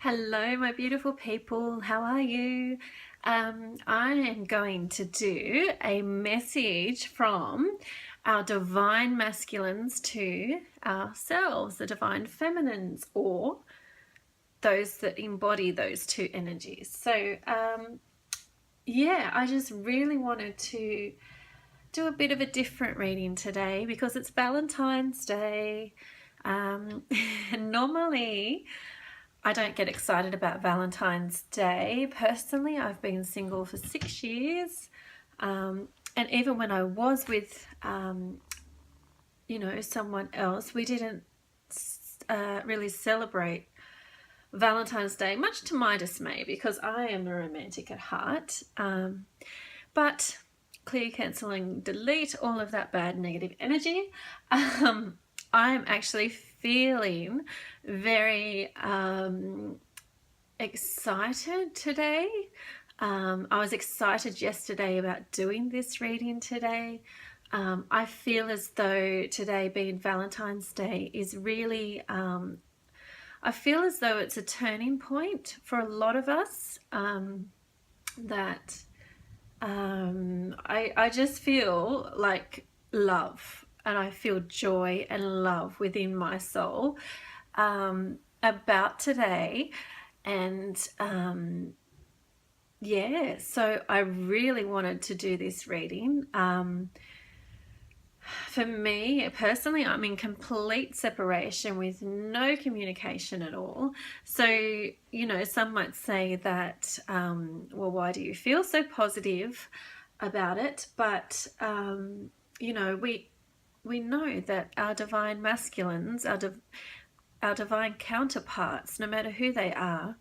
Hello, my beautiful people. How are you? I am going to do a message from our divine masculines to ourselves, the divine feminines, or those that embody those two energies. So, yeah, I just really wanted to do a bit of a different reading today because it's Valentine's Day. Normally, I don't get excited about Valentine's Day. Personally, I've been single for 6 years. And even when I was with, someone else, we didn't really celebrate Valentine's Day, much to my dismay, because I am a romantic at heart. But clear, cancelling, delete all of that bad negative energy. I'm actually feeling very excited today. I was excited yesterday about doing this reading today. I feel as though today being Valentine's Day is really, I feel as though it's a turning point for a lot of us, that I just feel like love, and I feel joy and love within my soul about today. And yeah, so I really wanted to do this reading. For me personally, I'm in complete separation with no communication at all. So, some might say that, well, why do you feel so positive about it? But, we know that our divine masculines, our divine counterparts, no matter who they are,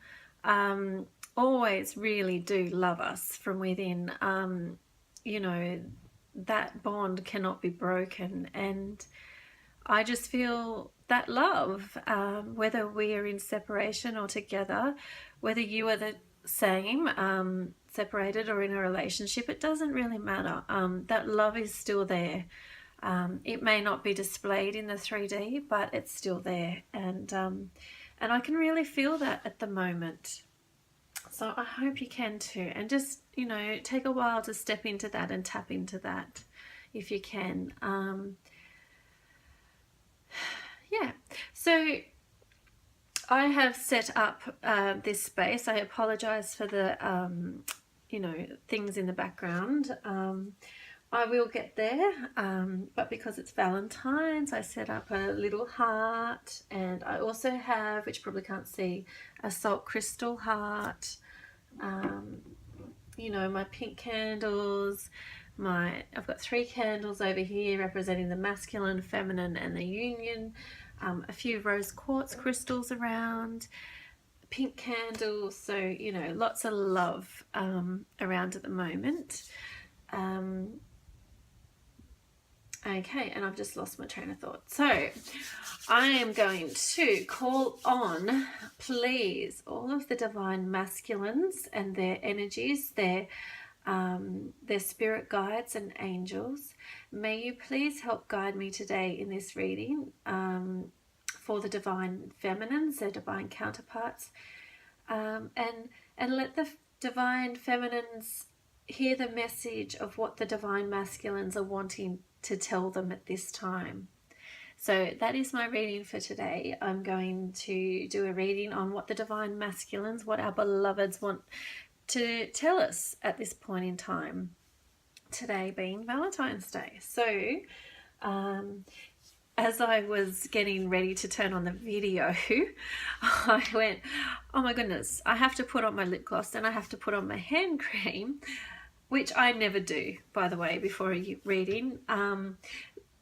always really do love us from within. That bond cannot be broken, and I just feel that love, whether we are in separation or together, whether you are the same, separated or in a relationship, it doesn't really matter. That love is still there. It may not be displayed in the 3D, but it's still there, and I can really feel that at the moment. So I hope you can too, and just, take a while to step into that and tap into that if you can. Yeah, so I have set up this space. I apologize for the, things in the background. I will get there, but because it's Valentine's, I set up a little heart, and I also have, which you probably can't see, a salt crystal heart. My pink candles, I've got 3 candles over here representing the masculine, feminine, and the union, a few rose quartz crystals around, pink candles, so, lots of love around at the moment. Okay, and I've just lost my train of thought. So I am going to call on, please, all of the divine masculines and their energies, their spirit guides and angels. May you please help guide me today in this reading, for the divine feminines, their divine counterparts, and let the divine feminines hear the message of what the divine masculines are wanting to tell them at this time. So that is my reading for today. I'm going to do a reading on what the divine masculines, what our beloveds want to tell us at this point in time, today being Valentine's Day. So as I was getting ready to turn on the video, I went, oh my goodness, I have to put on my lip gloss and I have to put on my hand cream, which I never do, by the way, before a reading.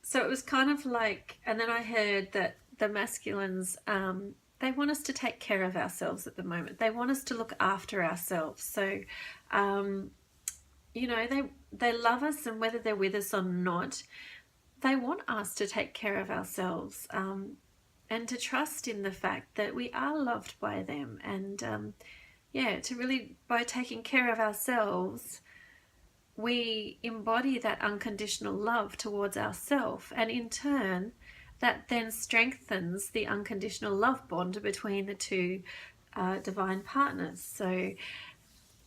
So it was kind of like, and then I heard that the masculines, they want us to take care of ourselves at the moment. They want us to look after ourselves. So, they love us, and whether they're with us or not, they want us to take care of ourselves, and to trust in the fact that we are loved by them. And, to really, by taking care of ourselves, we embody that unconditional love towards ourselves, and in turn that then strengthens the unconditional love bond between the two divine partners. So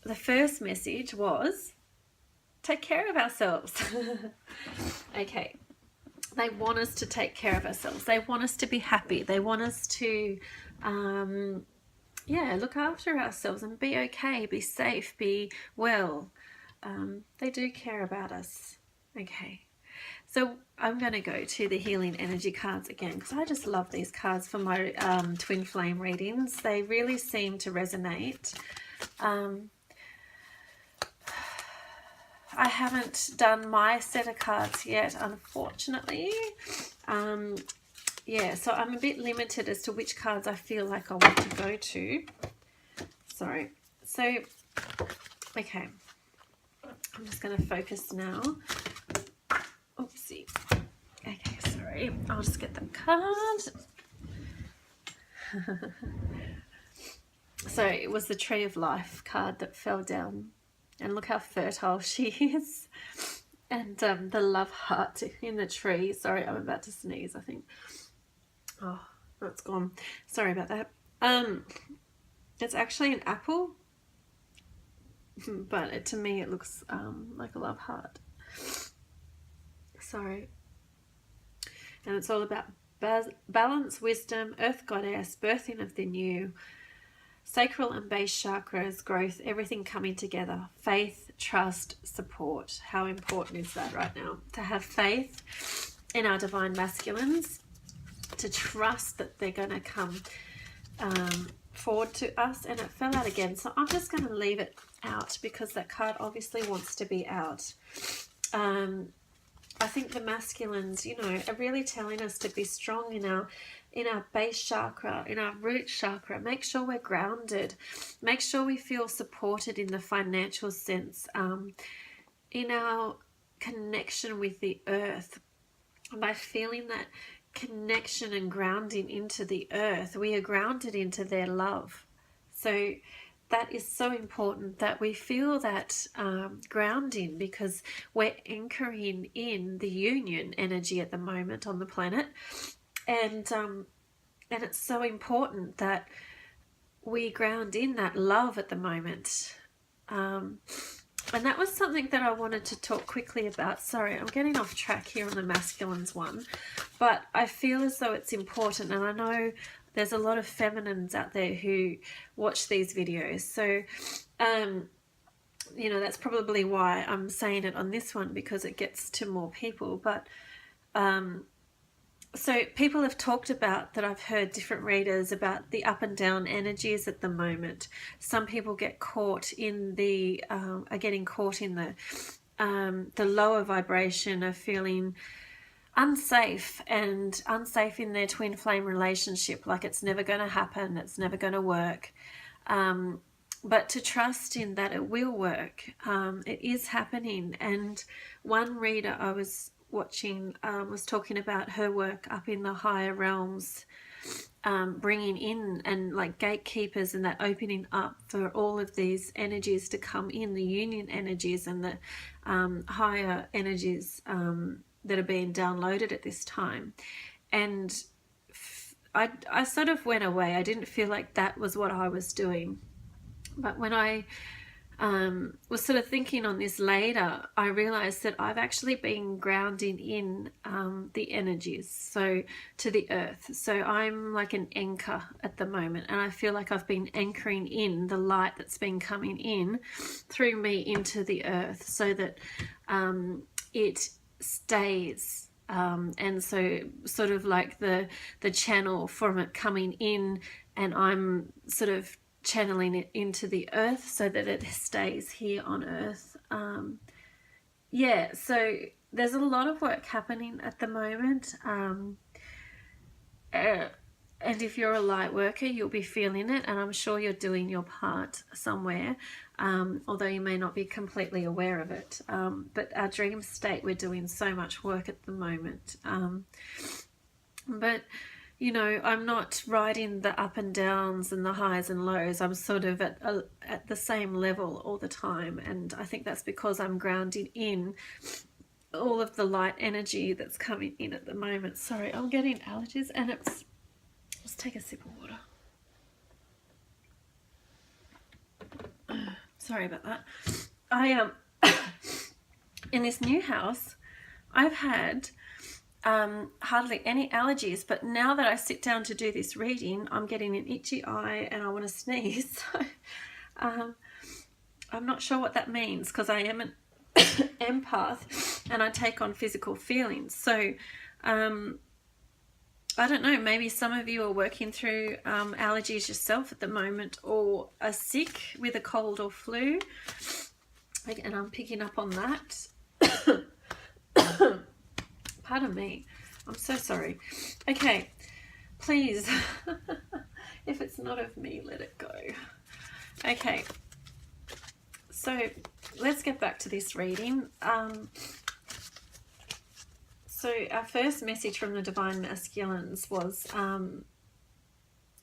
the first message was take care of ourselves. Okay. They want us to take care of ourselves. They want us to be happy. They want us to, look after ourselves and be okay, be safe, be well. They do care about us. Okay. So I'm going to go to the healing energy cards again, because I just love these cards for my twin flame readings. They really seem to resonate. I haven't done my set of cards yet, unfortunately. So I'm a bit limited as to which cards I feel like I want to go to. Sorry. So, okay. I'm just going to focus now. Oopsie. Okay, sorry. I'll just get the card. So it was the Tree of Life card that fell down. And look how fertile she is. And the love heart in the tree. Sorry, I'm about to sneeze, I think. Oh, it's gone. Sorry about that. It's actually an apple. But to me, it looks like a love heart. Sorry. And it's all about balance, wisdom, earth goddess, birthing of the new, sacral and base chakras, growth, everything coming together. Faith, trust, support. How important is that right now? To have faith in our divine masculines, to trust that they're going to come forward to us. And it fell out again. So I'm just going to leave it out because that card obviously wants to be out. I think the masculines, are really telling us to be strong in our base chakra, in our root chakra. Make sure we're grounded. Make sure we feel supported in the financial sense, in our connection with the earth. By feeling that connection and grounding into the earth, we are grounded into their love. So that is so important that we feel that grounding, because we're anchoring in the union energy at the moment on the planet. And it's so important that we ground in that love at the moment. And that was something that I wanted to talk quickly about. Sorry, I'm getting off track here on the masculines one. But I feel as though it's important. And I know there's a lot of feminines out there who watch these videos. So, that's probably why I'm saying it on this one, because it gets to more people. But so people have talked about that. I've heard different readers about the up and down energies at the moment. Some people get caught in are getting caught in the lower vibration of feeling unsafe in their twin flame relationship, like it's never going to happen, it's never going to work. But to trust in that it will work. It is happening. And one reader I was watching was talking about her work up in the higher realms, bringing in and like gatekeepers, and that opening up for all of these energies to come in, the union energies and the higher energies that are being downloaded at this time. And I sort of went away. I didn't feel like that was what I was doing. But when I was sort of thinking on this later, I realized that I've actually been grounding in the energies, so to the earth. So I'm like an anchor at the moment, and I feel like I've been anchoring in the light that's been coming in through me into the earth, so that it stays. And so sort of like the channel from it coming in, and I'm sort of channeling it into the earth so that it stays here on earth. So there's a lot of work happening at the moment, and if you're a light worker, you'll be feeling it, and I'm sure you're doing your part somewhere, although you may not be completely aware of it. But our dream state, we're doing so much work at the moment. But I'm not riding the up and downs and the highs and lows. I'm sort of at the same level all the time. And I think that's because I'm grounding in all of the light energy that's coming in at the moment. Sorry, I'm getting allergies, and let's take a sip of water. Sorry about that. In this new house, I've had hardly any allergies, but now that I sit down to do this reading, I'm getting an itchy eye and I want to sneeze. So I'm not sure what that means, because I am an empath and I take on physical feelings. So I don't know, maybe some of you are working through allergies yourself at the moment, or are sick with a cold or flu, and I'm picking up on that. Pardon me, I'm so sorry. Okay, please, if it's not of me, let it go. Okay, so let's get back to this reading. So our first message from the Divine Masculines was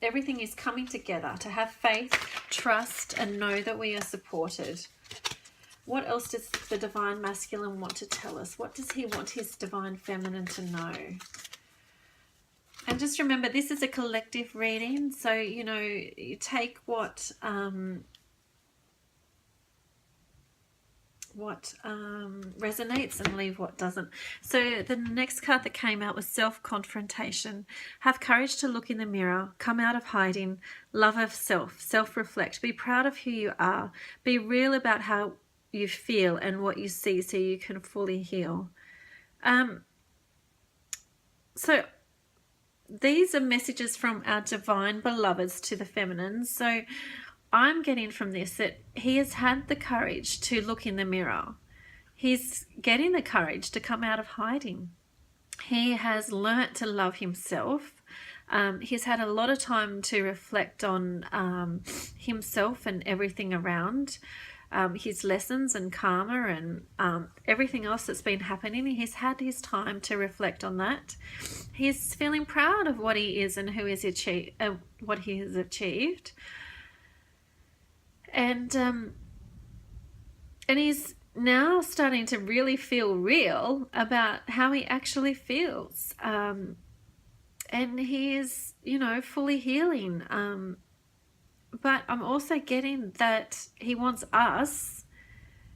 everything is coming together, to have faith, trust, and know that we are supported. What else does the Divine Masculine want to tell us? What does he want his Divine Feminine to know? And just remember, this is a collective reading, so, you know, you take what resonates and leave what doesn't. So the next card that came out was self-confrontation. Have courage to look in the mirror, come out of hiding, love of self, self-reflect, be proud of who you are, be real about how you feel and what you see, so you can fully heal. So these are messages from our divine beloveds to the feminine. So I'm getting from this that he has had the courage to look in the mirror. He's getting the courage to come out of hiding. He has learnt to love himself. He's had a lot of time to reflect on himself and everything around, his lessons and karma and everything else that's been happening. He's had his time to reflect on that. He's feeling proud of what he is and who is what he has achieved. And he's now starting to really feel real about how he actually feels. And he is, you know, fully healing. But I'm also getting that he wants us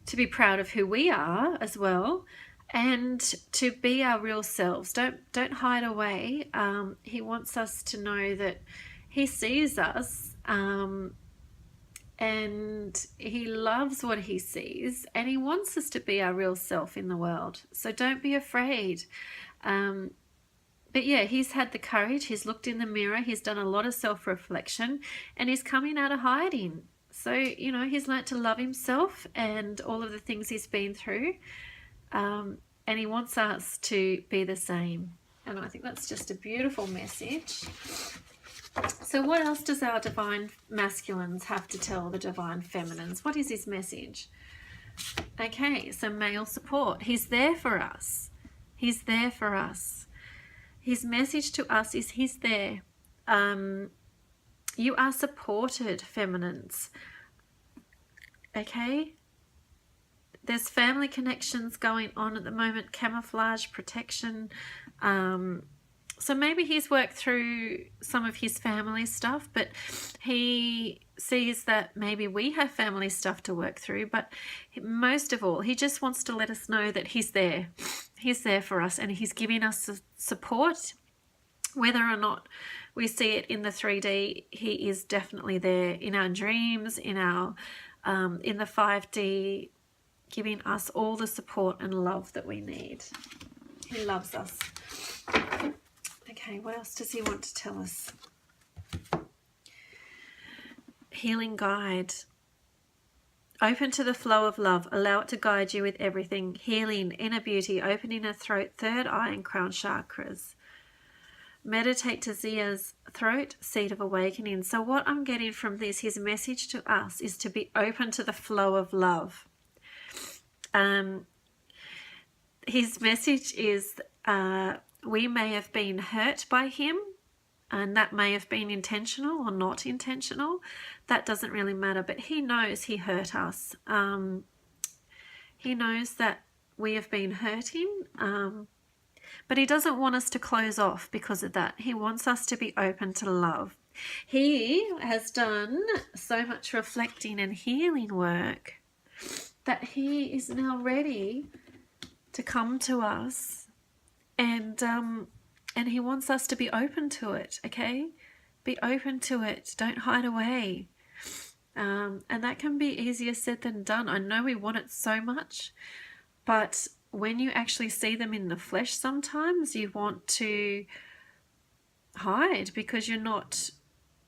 to be proud of who we are as well, and to be our real selves. Don't hide away. He wants us to know that he sees us, and he loves what he sees, and he wants us to be our real self in the world. So don't be afraid. But yeah, he's had the courage, he's looked in the mirror, he's done a lot of self-reflection, and he's coming out of hiding. So, you know, he's learnt to love himself and all of the things he's been through, and he wants us to be the same. And I think that's just a beautiful message. So what else does our Divine Masculines have to tell the Divine Feminines? What is his message? Okay, so male support. He's there for us. He's there for us. His message to us is he's there. You are supported, feminines. Okay? There's family connections going on at the moment, camouflage, protection. So maybe he's worked through some of his family stuff, but he sees that maybe we have family stuff to work through. But most of all, he just wants to let us know that he's there. He's there for us, and he's giving us support. Whether or not we see it in the 3D, he is definitely there in our dreams, in our in the 5D, giving us all the support and love that we need. He loves us. Okay, what else does he want to tell us? Healing guide. Open to the flow of love. Allow it to guide you with everything. Healing, inner beauty, opening a throat, third eye and crown chakras. Meditate to Zia's throat, seat of awakening. So what I'm getting from this, his message to us, is to be open to the flow of love. His message is we may have been hurt by him, and that may have been intentional or not intentional. That doesn't really matter, but he knows he hurt us. He knows that we have been hurting, but he doesn't want us to close off because of that. He wants us to be open to love. He has done so much reflecting and healing work that he is now ready to come to us, and he wants us to be open to it. Okay, be open to it. Don't hide away. And that can be easier said than done. I know we want it so much, but when you actually see them in the flesh, sometimes you want to hide because you're not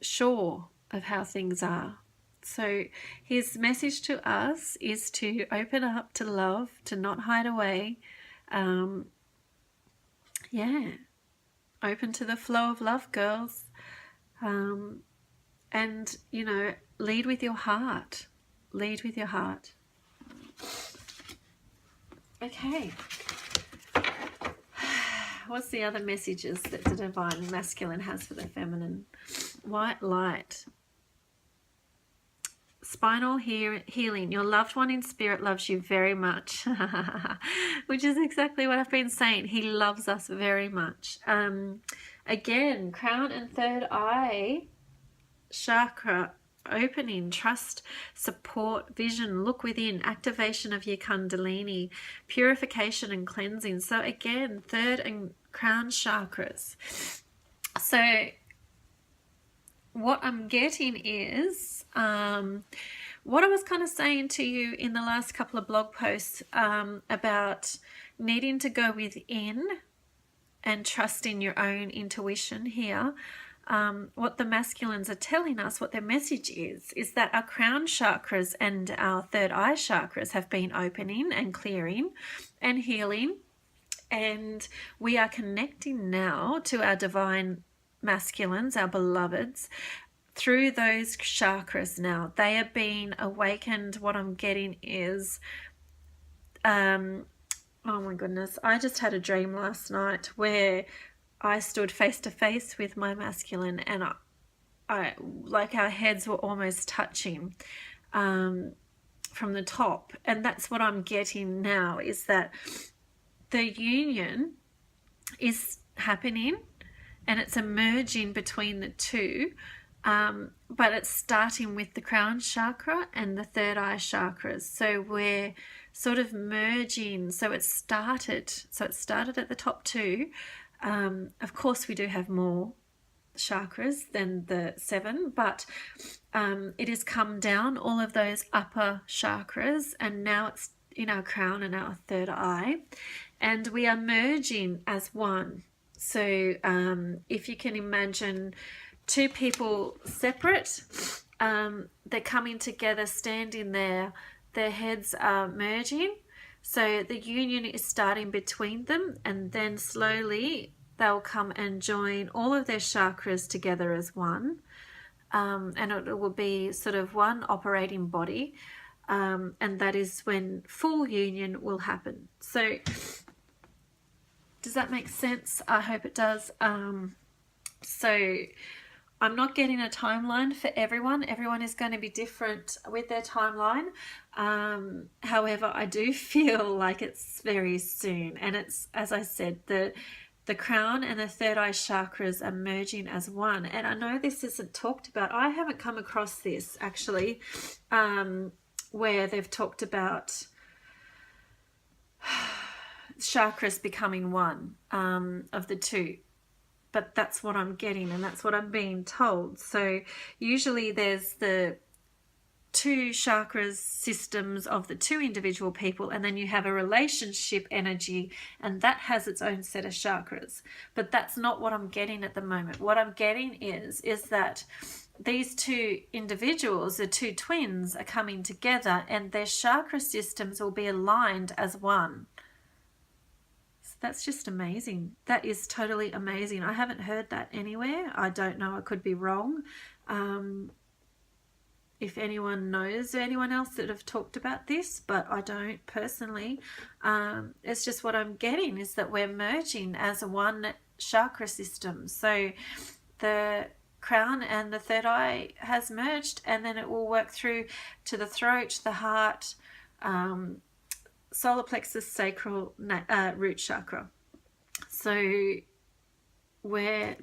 sure of how things are. So his message to us is to open up to love, to not hide away. Yeah, open to the flow of love, girls. And, you know, lead with your heart. Lead with your heart. Okay. What's the other messages that the divine masculine has for the feminine? White light. Spinal healing. Your loved one in spirit loves you very much. Which is exactly what I've been saying. He loves us very much. Again, crown and third eye chakra opening, trust, support, vision, look within, activation of your kundalini, purification and cleansing. So again, third and crown chakras. So what I'm getting is what I was kind of saying to you in the last couple of blog posts about needing to go within and trust in your own intuition here. What the masculines are telling us, what their message is that our crown chakras and our third eye chakras have been opening and clearing and healing, and we are connecting now to our divine masculines, our beloveds, through those chakras now. They are being awakened. What I'm getting is oh my goodness, I just had a dream last night where I stood face to face with my masculine, and I like our heads were almost touching from the top. And that's what I'm getting now, is that the union is happening and it's emerging between the two, but it's starting with the crown chakra and the third eye chakras. So we're sort of merging. So it started at the top two. Of course, we do have more chakras than the 7, but it has come down, all of those upper chakras, and now it's in our crown and our third eye, and we are merging as one. So if you can imagine two people separate, they're coming together, standing there, their heads are merging. So the union is starting between them, and then slowly they'll come and join all of their chakras together as one. And it will be sort of one operating body. And that is when full union will happen. So does that make sense? I hope it does. So I'm not getting a timeline for everyone. Everyone is going to be different with their timeline. However, I do feel like it's very soon. And it's, as I said, the crown and the third eye chakras are merging as one. And I know this isn't talked about. I haven't come across this actually, where they've talked about chakras becoming one of the two. But that's what I'm getting, and that's what I'm being told. So usually there's the two chakras systems of the two individual people, and then you have a relationship energy, and that has its own set of chakras. But that's not what I'm getting at the moment. What I'm getting is that these two individuals, the two twins, are coming together, and their chakra systems will be aligned as one. That's just amazing. That is totally amazing. I haven't heard that anywhere. I don't know. I could be wrong. If anyone knows anyone else that have talked about this, but I don't personally. It's just what I'm getting is that we're merging as one chakra system. So the crown and the third eye has merged, and then it will work through to the throat, the heart, solar plexus, sacral, root chakra. So where,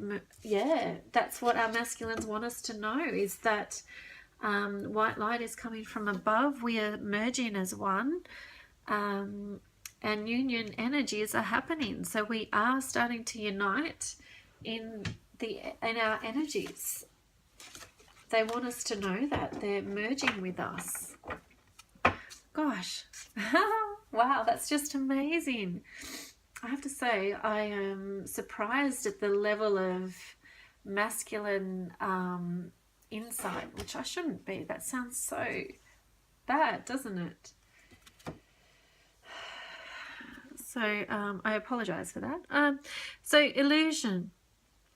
yeah, that's what our masculines want us to know, is that white light is coming from above. We are merging as one, and union energies are happening. So we are starting to unite in our energies. They want us to know that they're merging with us. Gosh, wow, that's just amazing. I have to say, I am surprised at the level of masculine insight, which I shouldn't be. That sounds so bad, doesn't it? So I apologize for that. So illusion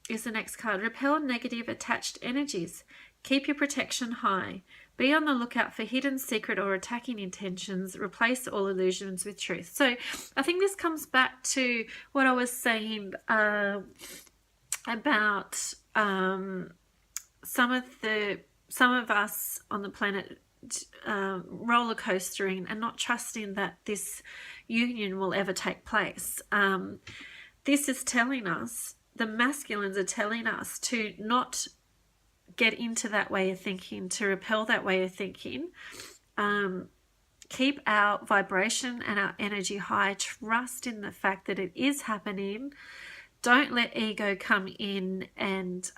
is the next card. Repel negative attached energies. Keep your protection high. Be on the lookout for hidden, secret, or attacking intentions. Replace all illusions with truth. So I think this comes back to what I was saying about some of us on the planet roller coastering and not trusting that this union will ever take place. This is telling us, the masculines are telling us to not get into that way of thinking, to repel that way of thinking. Keep our vibration and our energy high. Trust in the fact that it is happening. Don't let ego come in and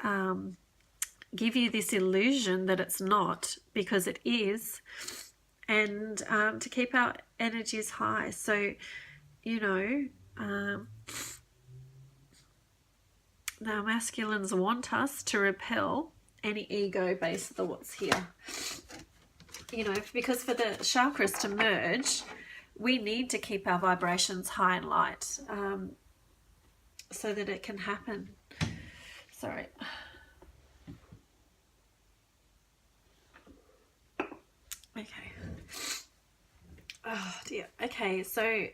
give you this illusion that it's not, because it is. And to keep our energies high. So, you know, the masculines want us to repel any ego-based thoughts here. You know, because for the chakras to merge, we need to keep our vibrations high and light so that it can happen. Sorry. Okay. Oh dear. Okay, so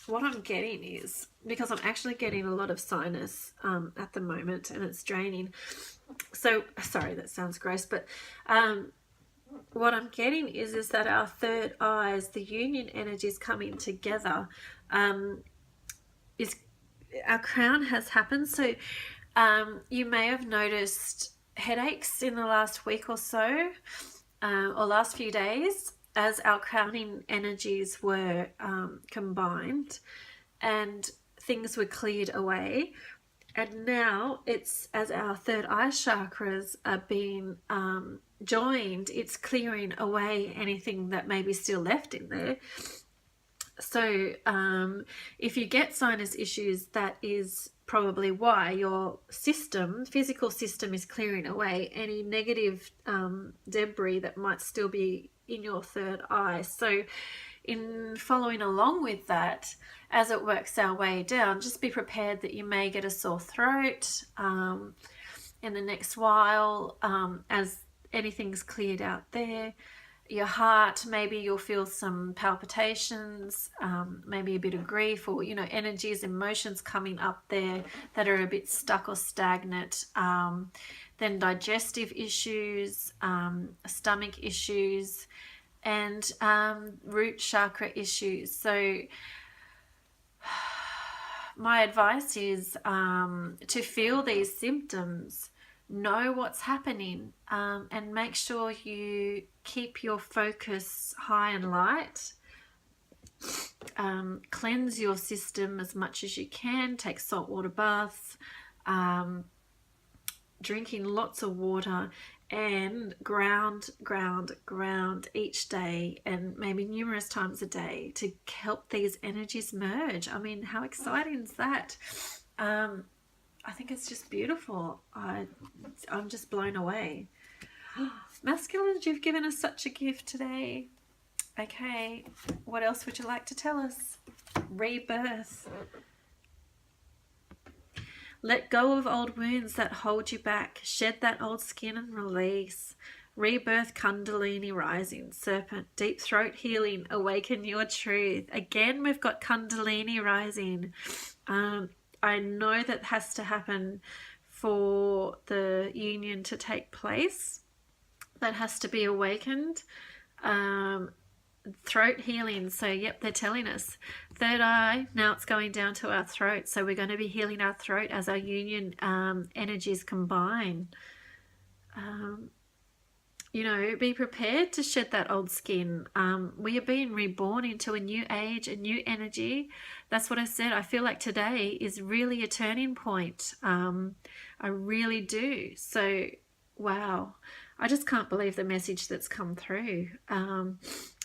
what I'm getting is, because I'm actually getting a lot of sinus at the moment and it's draining. So, sorry, that sounds gross, but what I'm getting is that our third eyes, the union energies coming together, is our crown has happened. So you may have noticed headaches in the last week or so, or last few days, as our crowning energies were combined and things were cleared away. And now it's, as our third eye chakras are being joined, it's clearing away anything that may be still left in there. So if you get sinus issues, that is probably why your system, physical system, is clearing away any negative debris that might still be in your third eye. So in following along with that, as it works our way down, just be prepared that you may get a sore throat in the next while as anything's cleared out there. Your heart, maybe you'll feel some palpitations, maybe a bit of grief, or, you know, energies, emotions coming up there that are a bit stuck or stagnant. Then digestive issues, stomach issues, and root chakra issues. So my advice is to feel these symptoms, know what's happening, and make sure you keep your focus high and light. Cleanse your system as much as you can. Take saltwater baths, drinking lots of water, and ground each day, and maybe numerous times a day, to help these energies merge. I mean, how exciting is that? I think it's just beautiful. I'm just blown away. Masculines, you've given us such a gift today. Okay, what else would you like to tell us? Rebirth. Let go of old wounds that hold you back. Shed that old skin and release. Rebirth, Kundalini rising. Serpent, deep throat healing. Awaken your truth. Again, we've got Kundalini rising. I know that has to happen for the union to take place. That has to be awakened. throat healing. So yep, they're telling us third eye, now it's going down to our throat. So we're going to be healing our throat as our union energies combine. You know, be prepared to shed that old skin. We are being reborn into a new age, a new energy. That's what I said. I feel like today is really a turning point. I really do. So, wow. I just can't believe the message that's come through.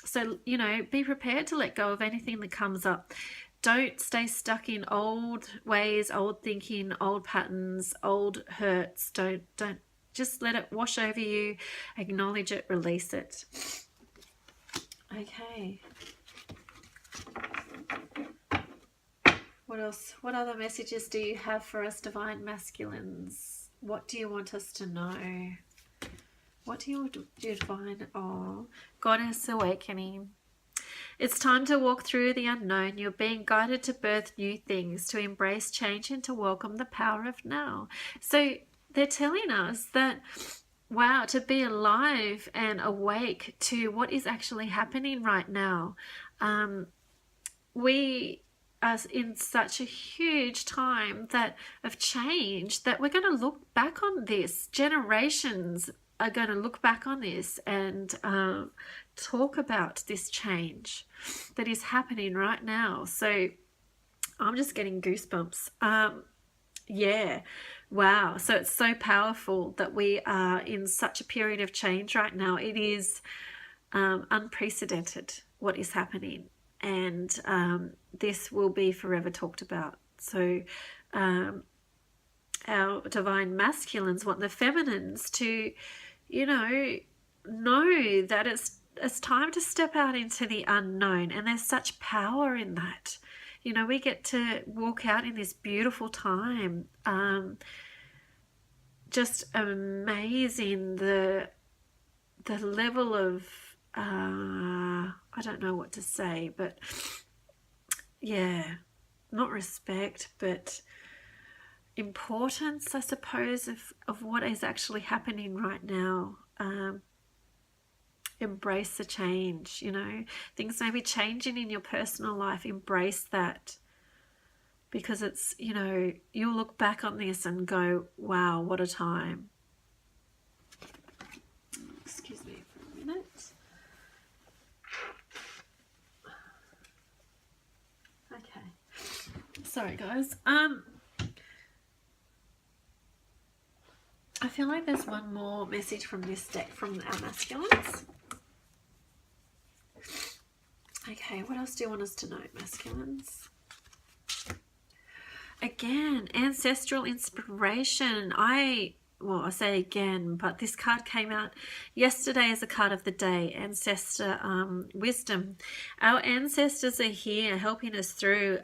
So, you know, be prepared to let go of anything that comes up. Don't stay stuck in old ways, old thinking, old patterns, old hurts. Don't just let it wash over you. Acknowledge it, release it. Okay. What else? What other messages do you have for us, divine masculines? What do you want us to know? What do you divine? Oh, Goddess awakening. It's time to walk through the unknown. You're being guided to birth new things, to embrace change and to welcome the power of now. So they're telling us that, wow, to be alive and awake to what is actually happening right now. We are in such a huge time of change that we're going to look back on this. Generations are going to look back on this and talk about this change that is happening right now. So I'm just getting goosebumps. Yeah, wow. So it's so powerful that we are in such a period of change right now. It is unprecedented what is happening, and this will be forever talked about. So our divine masculines want the feminines to, you know that it's time to step out into the unknown, and there's such power in that. You know, we get to walk out in this beautiful time. Just amazing, the level of, I don't know what to say, but yeah, not respect, but importance, I suppose, of what is actually happening right now. Embrace the change. You know, things may be changing in your personal life. Embrace that, because it's, you know, you'll look back on this and go, wow, what a time. Excuse me for a minute. Okay, sorry guys. I feel like there's one more message from this deck from our masculines. Okay, what else do you want us to know, masculines? Again, ancestral inspiration. I say again, but this card came out yesterday as a card of the day, ancestor wisdom. Our ancestors are here helping us through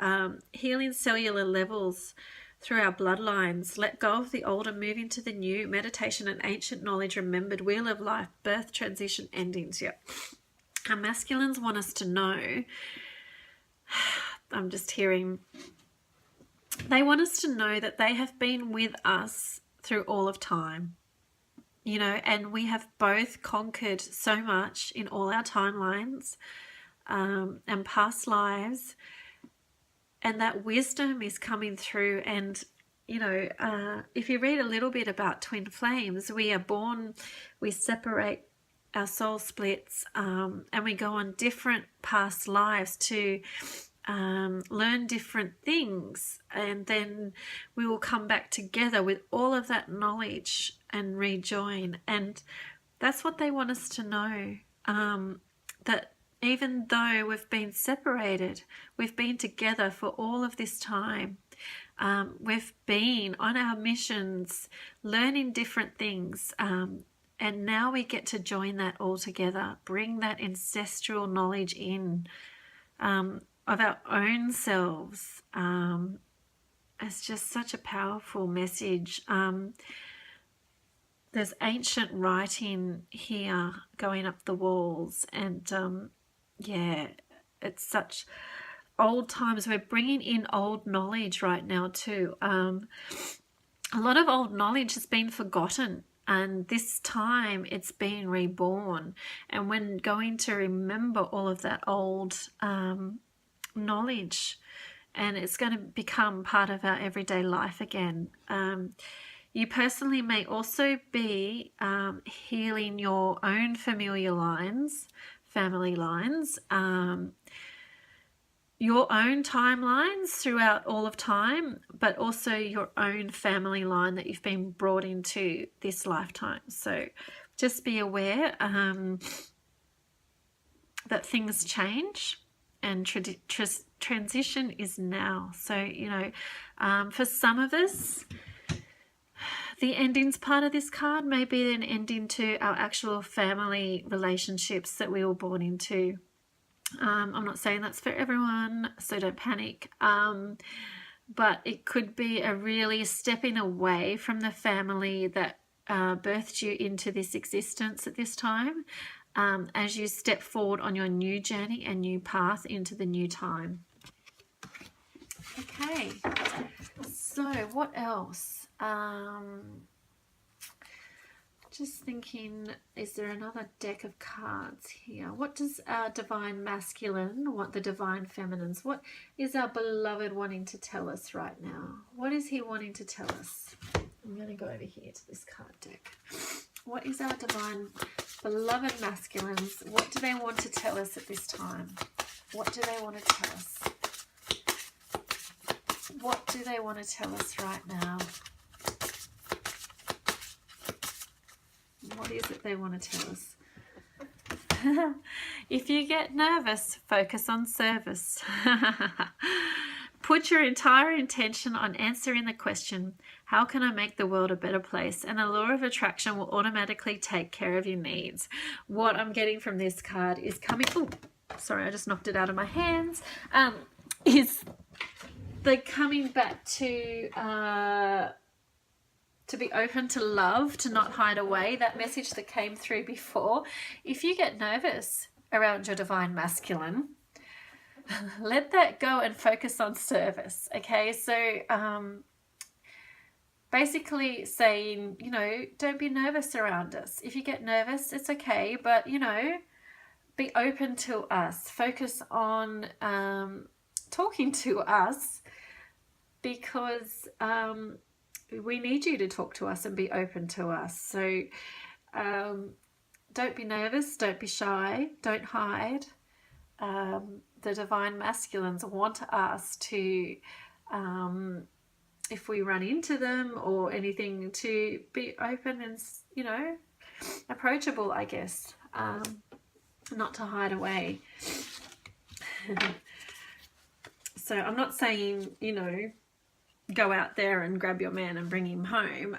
healing cellular levels through our bloodlines. Let go of the old and move into the new. Meditation and ancient knowledge remembered. Wheel of life, birth, transition, endings. Yep. Our masculines want us to know, I'm just hearing, they want us to know that they have been with us through all of time, you know, and we have both conquered so much in all our timelines and past lives, and that wisdom is coming through. And, you know, if you read a little bit about twin flames, we are born, we separate, our soul splits, and we go on different past lives to learn different things, and then we will come back together with all of that knowledge and rejoin. And that's what they want us to know, that even though we've been separated, we've been together for all of this time. We've been on our missions, learning different things, and now we get to join that all together, bring that ancestral knowledge in of our own selves. It's just such a powerful message. There's ancient writing here going up the walls, and yeah, it's such old times. We're bringing in old knowledge right now too. A lot of old knowledge has been forgotten. And this time it's being reborn, and we're going to remember all of that old knowledge, and it's going to become part of our everyday life again. You personally may also be healing your own familiar lines, family lines, your own timelines throughout all of time, but also your own family line that you've been brought into this lifetime. So just be aware that things change, and transition is now. So, you know, for some of us, the endings part of this card may be an ending to our actual family relationships that we were born into. I'm not saying that's for everyone, so don't panic. But it could be a really stepping away from the family that birthed you into this existence at this time, as you step forward on your new journey and new path into the new time. Okay, so what else? Just thinking, is there another deck of cards here? What does our divine masculine want, the divine feminines? What is our beloved wanting to tell us right now? What is he wanting to tell us? I'm going to go over here to this card deck. What is our divine beloved masculines? What do they want to tell us at this time? What do they want to tell us? What do they want to tell us right now? What is it they want to tell us? If you get nervous, focus on service. Put your entire intention on answering the question, how can I make the world a better place? And the law of attraction will automatically take care of your needs. What I'm getting from this card is coming... Oh, sorry, I just knocked it out of my hands. Is the coming back to be open to love, to not hide away, that message that came through before. If you get nervous around your divine masculine, let that go and focus on service, okay? So basically saying, you know, don't be nervous around us. If you get nervous, it's okay, but, you know, be open to us. Focus on talking to us, because we need you to talk to us and be open to us. So don't be nervous, don't be shy, don't hide. The divine masculines want us to, if we run into them or anything, to be open and, you know, approachable, I guess, not to hide away. So I'm not saying, you know, go out there and grab your man and bring him home.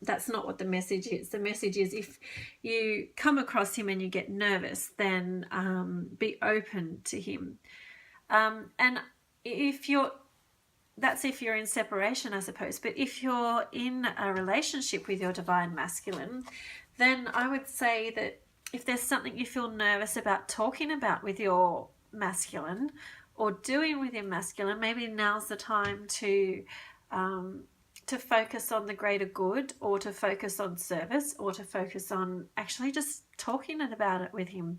That's not what the message is. The message is, if you come across him and you get nervous, then be open to him. And if you're, that's if you're in separation, I suppose. But if you're in a relationship with your divine masculine, then I would say that if there's something you feel nervous about talking about with your masculine, or doing with your masculine, maybe now's the time to focus on the greater good, or to focus on service, or to focus on actually just talking about it with him.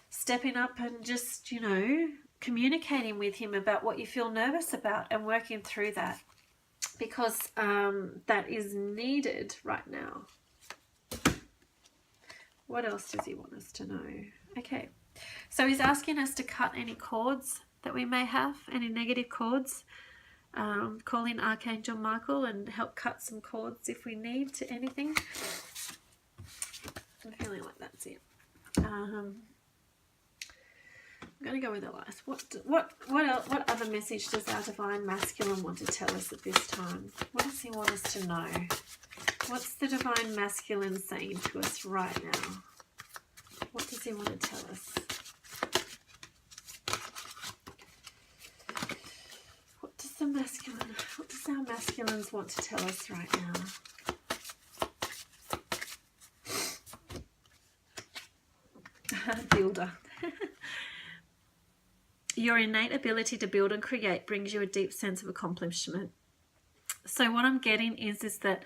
Stepping up and just, you know, communicating with him about what you feel nervous about and working through that, because that is needed right now. What else does he want us to know? Okay. So he's asking us to cut any cords that we may have, any negative cords. Call in Archangel Michael and help cut some cords if we need to anything. I'm feeling like that's it. I'm going to go with Elias. What other message does our divine masculine want to tell us at this time? What does he want us to know? What's the divine masculine saying to us right now? What does he want to tell us? What does our masculines want to tell us right now? Builder. Your innate ability to build and create brings you a deep sense of accomplishment. So what I'm getting is that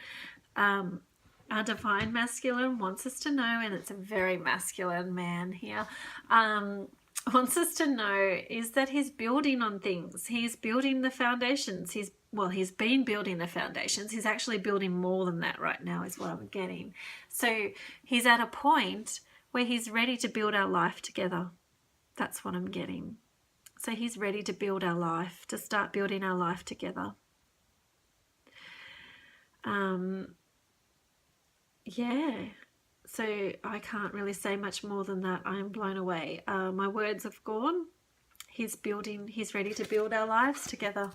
our divine masculine wants us to know, and it's a very masculine man here, wants us to know is that he's building on things. He's building the foundations. He's been building the foundations. He's actually building more than that right now is what I'm getting. So he's at a point where he's ready to build our life together. That's what I'm getting. So he's ready to build our life, to start building our life together. Yeah. So I can't really say much more than that. I'm blown away. My words have gone. He's ready to build our lives together.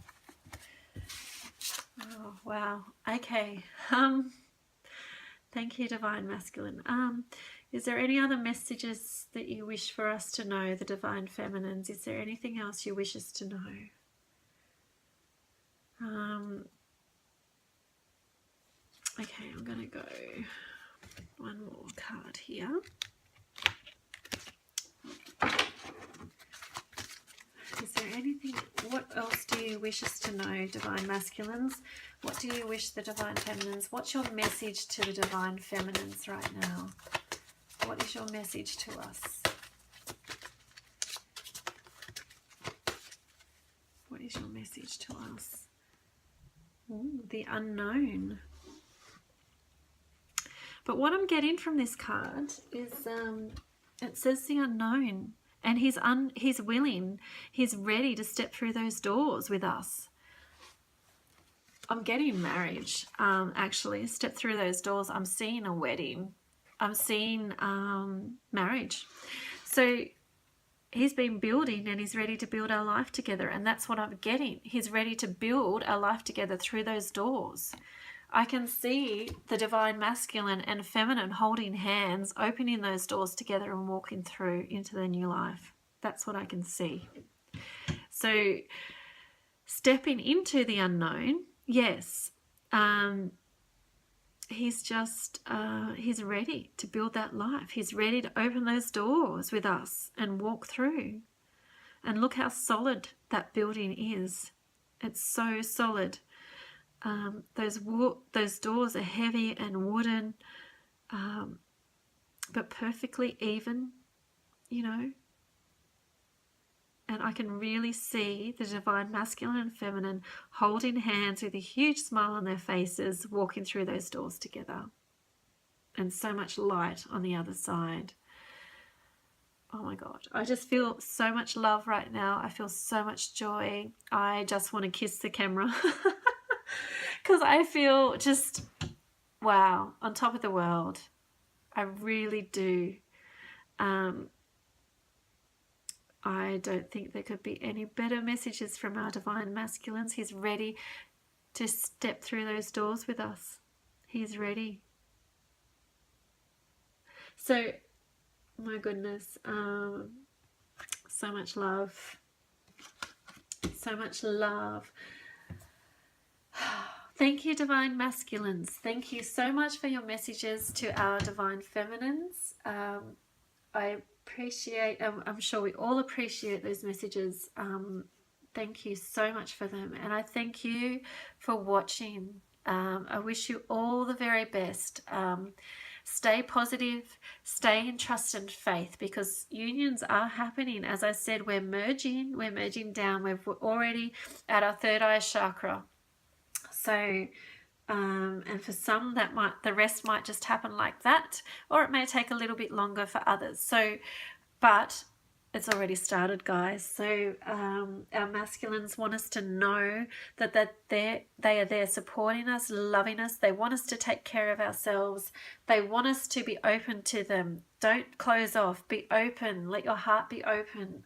Oh, wow. Okay. Thank you, Divine Masculine. Is there any other messages that you wish for us to know, the Divine Feminines? Is there anything else you wish us to know? Okay, I'm going to go one more card here. Is there anything, what else do you wish us to know, Divine Masculines? What do you wish the Divine Feminines? What's your message to the Divine Feminines right now? What is your message to us? What is your message to us? Ooh, the unknown. But what I'm getting from this card is it says the unknown. And he's willing, he's ready to step through those doors with us. I'm getting marriage, actually. Step through those doors. I'm seeing a wedding. I'm seeing marriage. So he's been building and he's ready to build our life together. And that's what I'm getting. He's ready to build our life together through those doors. I can see the Divine Masculine and Feminine holding hands, opening those doors together and walking through into their new life. That's what I can see. So stepping into the unknown, yes, he's ready to build that life. He's ready to open those doors with us and walk through. And look how solid that building is. It's so solid. Those doors are heavy and wooden, but perfectly even, you know. And I can really see the Divine Masculine and Feminine holding hands with a huge smile on their faces, walking through those doors together. And so much light on the other side. Oh my God, I just feel so much love right now. I feel so much joy. I just want to kiss the camera. Because I feel just, wow, on top of the world. I really do. I don't think there could be any better messages from our Divine Masculines. He's ready to step through those doors with us. He's ready. So, my goodness, so much love. So much love. Thank you, Divine Masculines. Thank you so much for your messages to our Divine Feminines. I appreciate, I'm sure we all appreciate those messages. Thank you so much for them. And I thank you for watching. I wish you all the very best. Stay positive, stay in trust and faith, because unions are happening. As I said, we're merging down. We're already at our third eye chakra. So, and for some the rest might just happen like that, or it may take a little bit longer for others. So, but it's already started, guys. So our masculines want us to know that they are there supporting us, loving us. They want us to take care of ourselves. They want us to be open to them. Don't close off. Be open. Let your heart be open.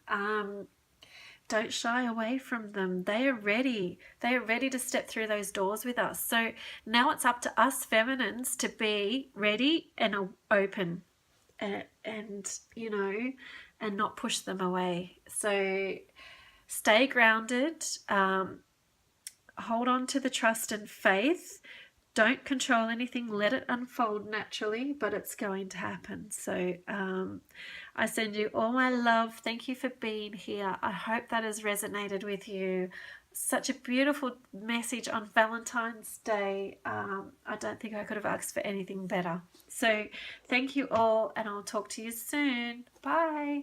Don't shy away from them. They are ready. They are ready to step through those doors with us. So now it's up to us feminines to be ready and open and you know, and not push them away. So stay grounded. Hold on to the trust and faith. Don't control anything, let it unfold naturally, but it's going to happen. So I send you all my love. Thank you for being here. I hope that has resonated with you. Such a beautiful message on Valentine's Day. I don't think I could have asked for anything better. So thank you all, and I'll talk to you soon. Bye.